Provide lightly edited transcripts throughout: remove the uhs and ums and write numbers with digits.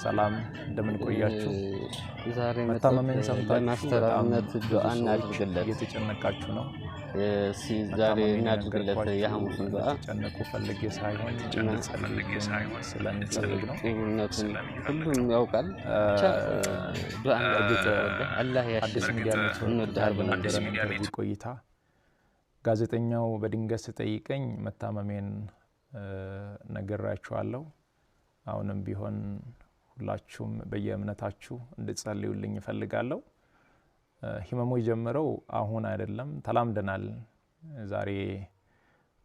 ሰላም እንደምን ቆያችሁ ዛሬ መታመሜን ሰምታችሁ ለማስተራነት ዱዓ እናድርግለት እየተጨነቃችሁ ነው ዛሬ እናድርግለት የሐሙስን ዱዓ ተጨነቁ ፈልጌ ሳይሆን ስለምፈልግ ነው ሁሉም ያውቃል ዱዓ እናድርግለት አላህ አዲስ ሚዲያ ነው ቆይታ ጋዜጠኛው በድንገት ተጠይቀኝ መታመሜን ነገራችኋለሁ አሁንም ቢሆን ሁላችሁም በየእምነታችሁ እንድትጸልዩልኝ እፈልጋለሁ ህመሙ ይጀምረው አሁን አይደለም ተላምደናል ዛሬ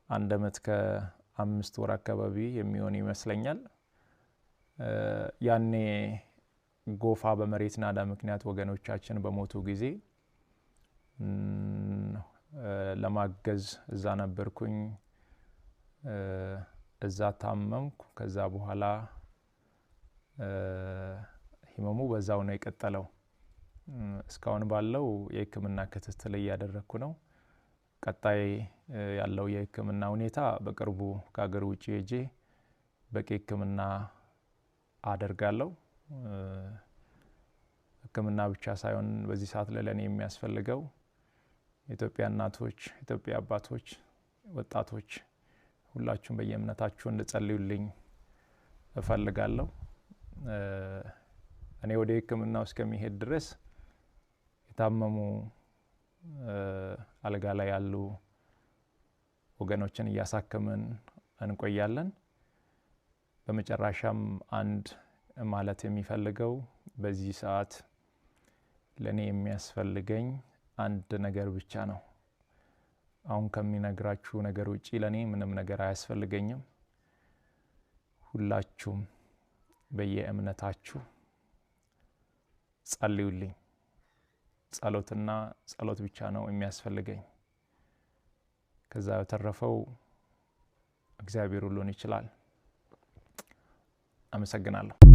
አንድ አመት ከ5 ወር አካባቢ የሚሆን ይመስለኛል ያኔ ጎፋ በመሬት ናዳ ምክንያት ወገኖቻችን በሞቱ ጊዜ ለማገዝ እዛ ነበርኩኝ እዛ ታመምኩ ከዛ በኋላ ህመሙ በዛው ነው የቀጠለው እስካሁን ባለው የህክምና ክትትል ያደረኩ ነው ቀጣይ ያለው የህክምና ሁኔታ በቅርቡ ከሀገር ውጪ ሄጄ በህክምና አደርጋለሁ ህክምና ብቻ ሳይሆን በዚህ ሰዓት ለኔ የሚያስፈልገው ኢትዮጵያ እናቶች ኢትዮጵያ አባቶች ወጣቶች ሁላችሁም በየእምነታችሁ እንድትጸልዩልኝ እፈልጋለሁ እኔ ወደ ህክምናው እስከሚሄድ ድረስ የታመሙ አልጋ ላይ ያሉ ወገኖችን ያሳከመን እንቆያለን በመጨረሻም አንድ ማለት የሚፈልገው በዚህ ሰዓት ለኔ የሚያስፈልገኝ አንድ ነገር ብቻ ነው አሁን ከሚነግራችሁ ነገር ውጪ ለኔ ምንም ነገር አያስፈልገኝም ሁላችሁም በየእምነታችሁ ጸልዩልኝ ጸሎትና ጸሎት ብቻ ነው የሚያስፈልገኝ ከዛ ተረፈው እግዚአብሔር ሁሉን ይችላል አመሰግናለሁ